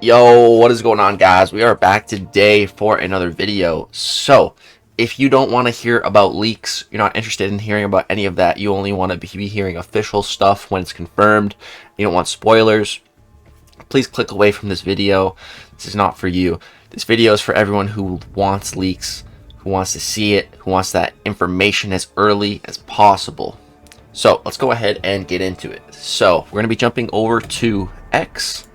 Yo, what is going on, guys? We are back today for another video. So, if you don't want to hear about leaks, you're not interested in hearing about any of that, you only want to be hearing official stuff when it's confirmed, you don't want spoilers, please click away from this video. This is not for you. This video is for everyone who wants leaks, who wants to see it, who wants that information as early as possible. So, let's go ahead and get into it. So, we're going to be jumping over to X.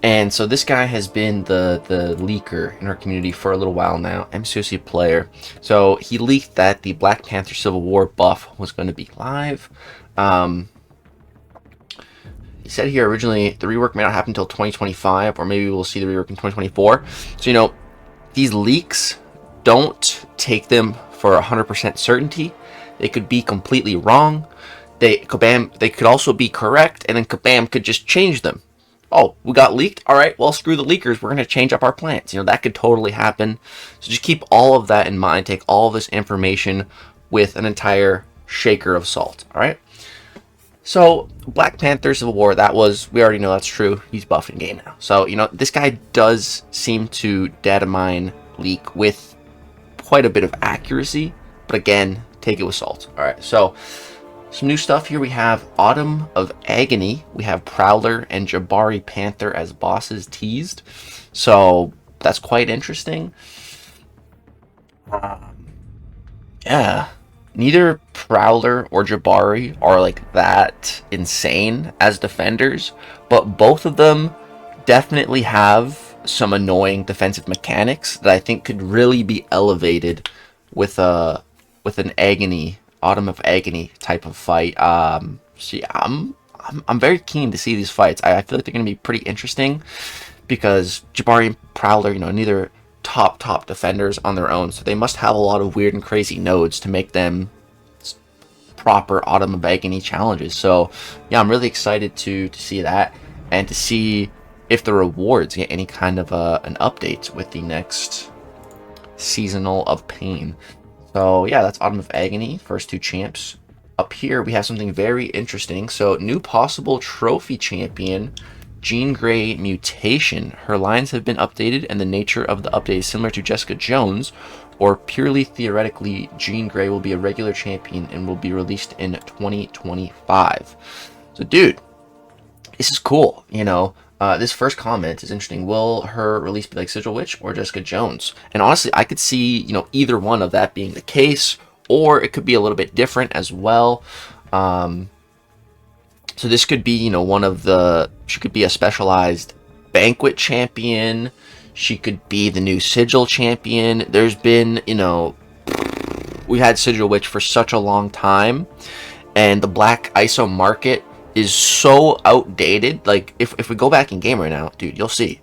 And so this guy has been the leaker in our community for a little while now, MCOC player. So he leaked that the Black Panther Civil War buff was going to be live. He said here originally the rework may not happen until 2025, or maybe we'll see the rework in 2024. So, you know, these leaks, don't take them for 100% certainty. They could be completely wrong. They could also be correct, and then Kabam could just change them. Oh, we got leaked? Alright, well, screw the leakers. We're going to change up our plans. You know, that could totally happen. So just keep all of that in mind. Take all of this information with an entire shaker of salt. Alright? So, Black Panther Civil War, that was, we already know that's true. He's buffed in game now. So, you know, this guy does seem to Datamine leak with quite a bit of accuracy. But again, take it with salt. Alright, so some new stuff here. We have Autumn of Agony. We have Prowler and Jabari Panther as bosses teased. So that's quite interesting. Yeah. Neither Prowler or Jabari are like that insane as defenders, but both of them definitely have some annoying defensive mechanics that I think could really be elevated with an Agony, Autumn of Agony type of fight. So yeah, I'm very keen to see these fights. I feel like they're going to be pretty interesting because Jabari and Prowler, you know, neither top defenders on their own, so they must have a lot of weird and crazy nodes to make them proper Autumn of Agony challenges. So yeah, I'm really excited to see that and to see if the rewards get any kind of an update with the next Seasonal of Pain. So yeah, that's Autumn of Agony, first two champs. Up here we have something very interesting. So new possible trophy champion, Jean Grey Mutation. Her lines have been updated and the nature of the update is similar to Jessica Jones, or purely theoretically Jean Grey will be a regular champion and will be released in 2025. So dude, this is cool, you know. This first comment is interesting. Will her release be like Sigil Witch or Jessica Jones? And honestly, I could see, you know, either one of that being the case, or it could be a little bit different as well. So this could be, you know, she could be a specialized Banquet champion. She could be the new Sigil champion. There's been, you know, we had Sigil Witch for such a long time, and the Black ISO market is so outdated. Like, if we go back in game right now, dude, you'll see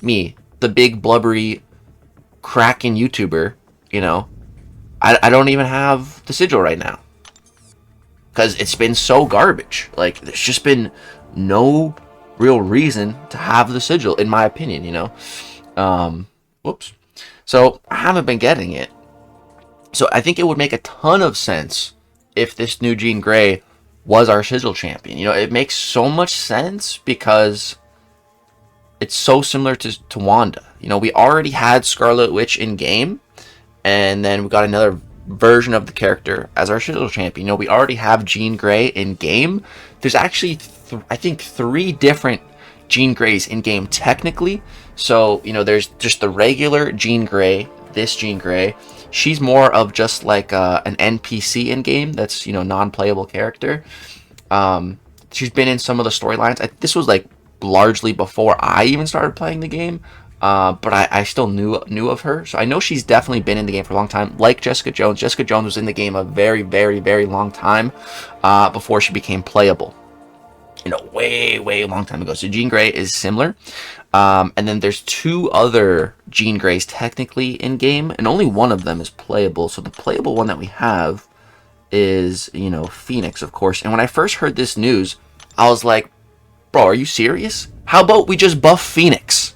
me, the big blubbery Kraken YouTuber, you know, I don't even have the Sigil right now because it's been so garbage. Like, there's just been no real reason to have the Sigil, in my opinion, you know. Whoops. So I haven't been getting it. So I think it would make a ton of sense if this new Jean Grey was our Sigil champion. You know, it makes so much sense because it's so similar to Wanda. You know, we already had Scarlet Witch in game, and then we got another version of the character as our Sigil champion. You know, we already have Jean Grey in game. There's actually, I think, 3 different Jean Greys in game technically. So, you know, there's just the regular Jean Grey, this Jean Grey. She's more of just like an NPC in game that's, you know, non-playable character. She's been in some of the storylines. This was like largely before I even started playing the game, but I still knew of her. So I know she's definitely been in the game for a long time. Like Jessica Jones. Jessica Jones was in the game a very, very, very long time before she became playable. You know, way long time ago. So Jean Grey is similar. And then there's 2 other Jean Greys technically in game, and only one of them is playable. So the playable one that we have is, you know, Phoenix, of course. And when I first heard this news, I was like, bro, are you serious? How about we just buff Phoenix?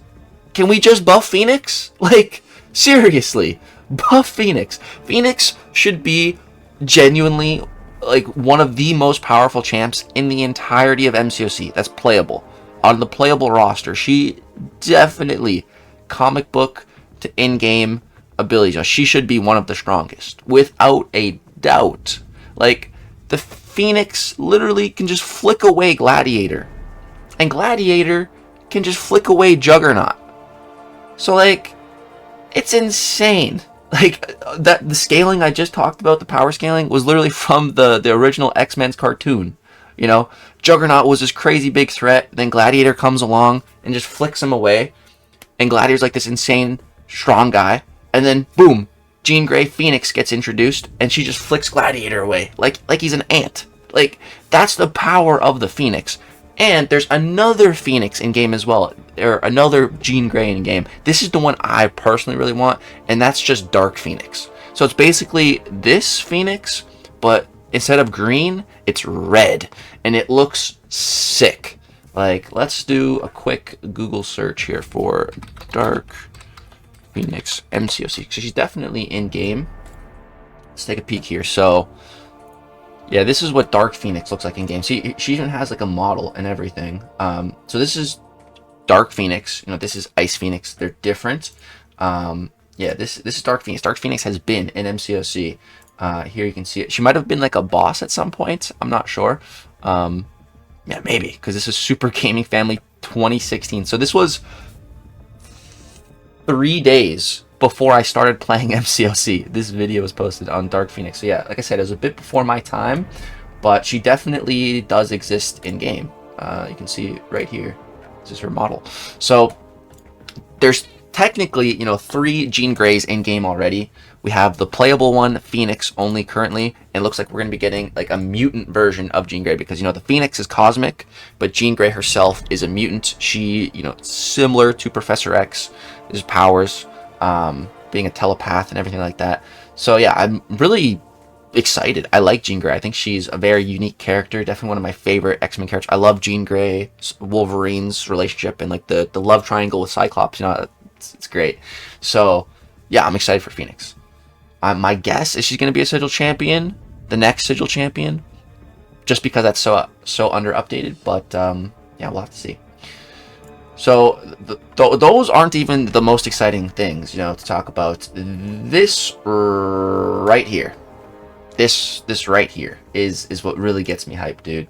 Can we just buff Phoenix? Like, seriously, buff Phoenix. Phoenix should be genuinely like one of the most powerful champs in the entirety of MCOC that's playable. on the playable roster, she definitely comic book to in-game abilities. Now, she should be one of the strongest, without a doubt. Like, the Phoenix literally can just flick away Gladiator, and Gladiator can just flick away Juggernaut. So, like, it's insane. Like, that the scaling I just talked about, the power scaling, was literally from the original X-Men's cartoon. You know, Juggernaut was this crazy big threat, then Gladiator comes along and just flicks him away, and Gladiator's like this insane strong guy, and then boom, Jean Grey Phoenix gets introduced, and she just flicks Gladiator away like he's an ant. Like, that's the power of the Phoenix. And there's another Phoenix in game as well, or another Jean Grey in game. This is the one I personally really want, and that's just Dark Phoenix. So it's basically this Phoenix, but instead of green, it's red, and it looks sick. Like, let's do a quick Google search here for Dark Phoenix MCOC. So she's definitely in game. Let's take a peek here. So yeah, this is what Dark Phoenix looks like in game. See, she even has like a model and everything. So this is Dark Phoenix. You know, this is Ice Phoenix. They're different. Yeah, this is Dark Phoenix. Dark Phoenix has been in MCOC. Here you can see it. She might have been like a boss at some point. I'm not sure. Yeah, maybe, because this is Super Gaming Family 2016. So this was 3 days before I started playing MCOC. This video was posted on Dark Phoenix. So yeah, like I said, it was a bit before my time, but she definitely does exist in game. You can see right here. This is her model. So there's technically, you know, 3 Jean Greys in game already. We have the playable one, Phoenix, only currently. It looks like we're going to be getting like a mutant version of Jean Grey, because, you know, the Phoenix is cosmic, but Jean Grey herself is a mutant. She, you know, similar to Professor X, his powers, being a telepath and everything like that. So yeah, I'm really excited. I like Jean Grey. I think she's a very unique character. Definitely one of my favorite X-Men characters. I love Jean Grey, Wolverine's relationship, and like the love triangle with Cyclops. You know, it's great. So yeah, I'm excited for Phoenix. My guess is she's going to be a Sigil champion, the next Sigil champion, just because that's so under updated. But yeah, we'll have to see. So those aren't even the most exciting things, you know, to talk about. This right here, this right here is what really gets me hyped, dude.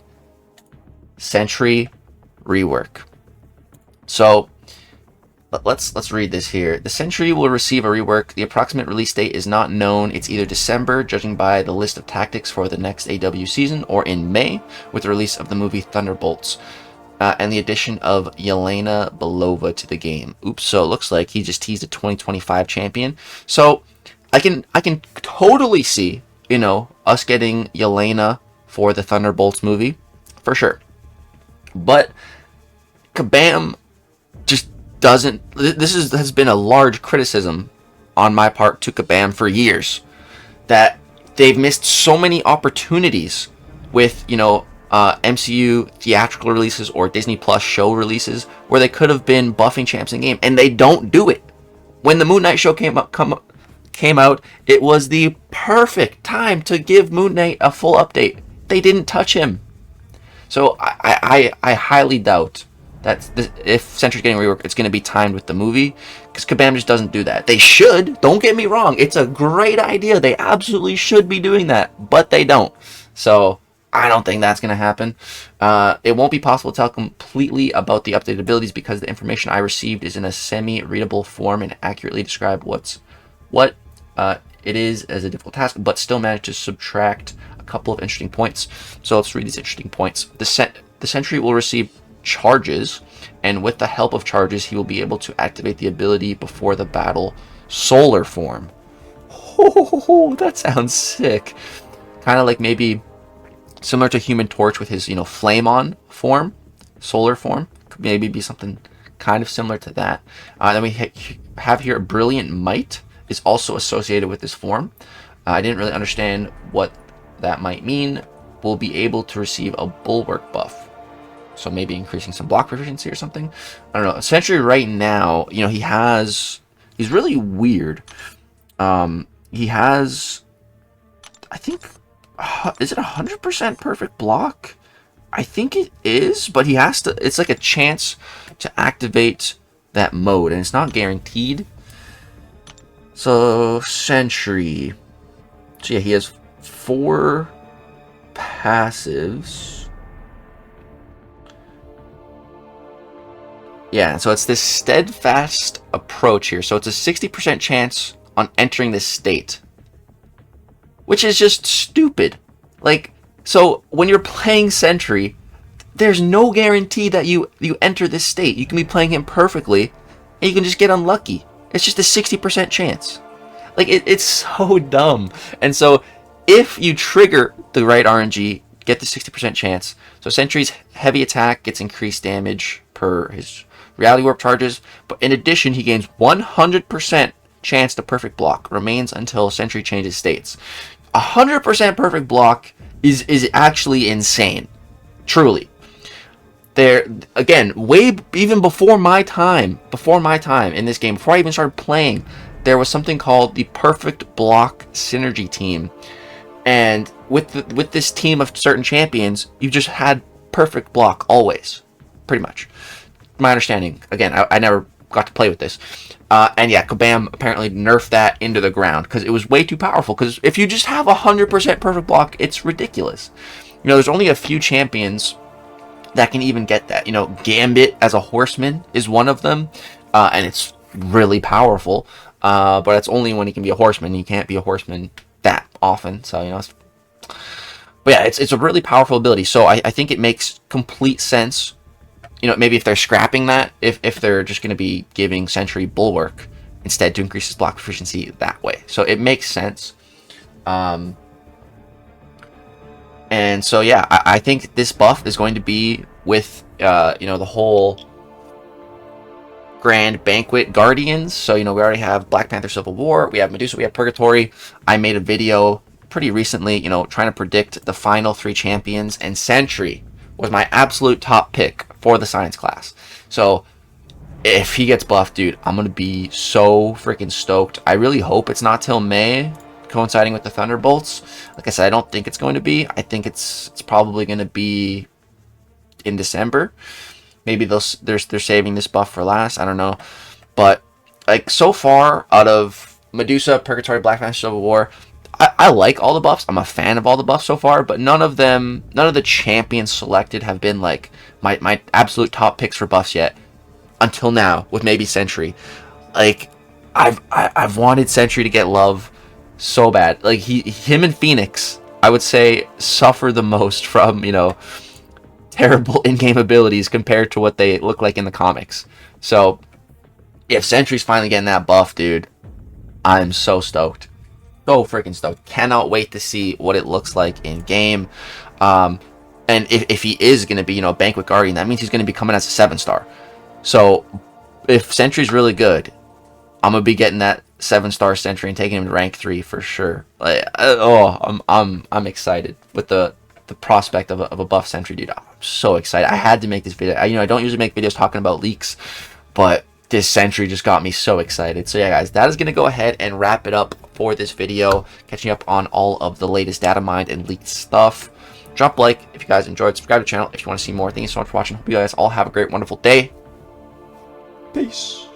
Sentry Rework. So let's read this here. The Sentry will receive a rework. The approximate release date is not known. It's either December, judging by the list of tactics for the next AW season, or in May with the release of the movie Thunderbolts. And the addition of Yelena Belova to the game. Oops, so it looks like he just teased a 2025 champion. So I can totally see, you know, us getting Yelena for the Thunderbolts movie, for sure. But Kabam just doesn't... This has been a large criticism on my part to Kabam for years, that they've missed so many opportunities with, you know, MCU theatrical releases or Disney Plus show releases where they could have been buffing champs in game, and they don't do it. When the Moon Knight show came out, it was the perfect time to give Moon Knight a full update. They didn't touch him. So I highly doubt that if Sentry's getting reworked, it's going to be timed with the movie, because Kabam just doesn't do that. They should. Don't get me wrong. It's a great idea. They absolutely should be doing that, but they don't. So I don't think that's going to happen. It won't be possible to tell completely about the updated abilities, because the information I received is in a semi-readable form and accurately describe what it is as a difficult task, but still managed to subtract a couple of interesting points. So let's read these interesting points. The Sentry will receive charges, and with the help of charges, he will be able to activate the ability before the battle Solar Form. Oh, that sounds sick. Kind of like maybe similar to Human Torch with his, you know, Flame On form, Solar Form. Could maybe be something kind of similar to that. Then we have here Brilliant Might is also associated with this form. I didn't really understand what that might mean. We'll be able to receive a Bulwark buff, so maybe increasing some block proficiency or something. I don't know. Sentry right now, you know, he's really weird. He has, I think, is it 100% perfect block? I think it is, but he has to. It's like a chance to activate that mode, and it's not guaranteed. So Sentry. So yeah, he has 4 passives. Yeah, so it's this steadfast approach here. So it's a 60% chance on entering this state, which is just stupid. Like, so when you're playing Sentry, there's no guarantee that you enter this state. You can be playing him perfectly, and you can just get unlucky. It's just a 60% chance. Like, it's so dumb. And so if you trigger the right RNG, get the 60% chance. So Sentry's heavy attack gets increased damage per his reality warp charges, but in addition, he gains 100% chance to perfect block. Remains until Sentry changes states. 100% perfect block is actually insane. Truly. There, again, way even before my time in this game, before I even started playing, there was something called the Perfect Block Synergy Team. And with this team of certain champions, you just had perfect block always, pretty much. My understanding. Again, I never got to play with this. And yeah, Kabam apparently nerfed that into the ground because it was way too powerful. Because if you just have 100% perfect block, it's ridiculous. You know, there's only a few champions that can even get that. You know, Gambit as a horseman is one of them, and it's really powerful. But that's only when he can be a horseman. He can't be a horseman that often. So, you know, but yeah, it's a really powerful ability. So I think it makes complete sense. You know, maybe if they're scrapping that, if they're just going to be giving Sentry Bulwark instead to increase his block efficiency that way. So it makes sense. And so, yeah, I think this buff is going to be with, you know, the whole Grand Banquet Guardians. So, you know, we already have Black Panther Civil War, we have Medusa, we have Purgatory. I made a video pretty recently, you know, trying to predict the final 3 champions, and Sentry was my absolute top pick for the science class. So if he gets buffed, dude, I'm going to be so freaking stoked. I really hope it's not till May, coinciding with the Thunderbolts. Like I said, I don't think it's going to be. I think it's probably going to be in December. Maybe they're saving this buff for last. I don't know. But like so far, out of Medusa, Purgatory, Black Panther, Civil War, I like all the buffs. I'm a fan of all the buffs so far, but none of the champions selected have been like my absolute top picks for buffs yet. Until now, with maybe Sentry. Like I've wanted Sentry to get love so bad. Like him and Phoenix, I would say, suffer the most from, you know, terrible in-game abilities compared to what they look like in the comics. So if Sentry's finally getting that buff, dude, I'm so stoked. So freaking stoked. Cannot wait to see what it looks like in game. And if he is going to be, you know, Banquet Guardian, that means he's going to be coming as a 7-star. So if Sentry's really good, I'm going to be getting that 7-star Sentry and taking him to rank 3 for sure. Like, I'm excited with the prospect of a buff Sentry, dude. I'm so excited. I had to make this video. I don't usually make videos talking about leaks, but this Sentry just got me so excited. So yeah, guys, that is going to go ahead and wrap it up for this video. Catching up on all of the latest data mined and leaked stuff. Drop a like if you guys enjoyed. Subscribe to the channel if you want to see more. Thank you so much for watching. Hope you guys all have a great, wonderful day. Peace.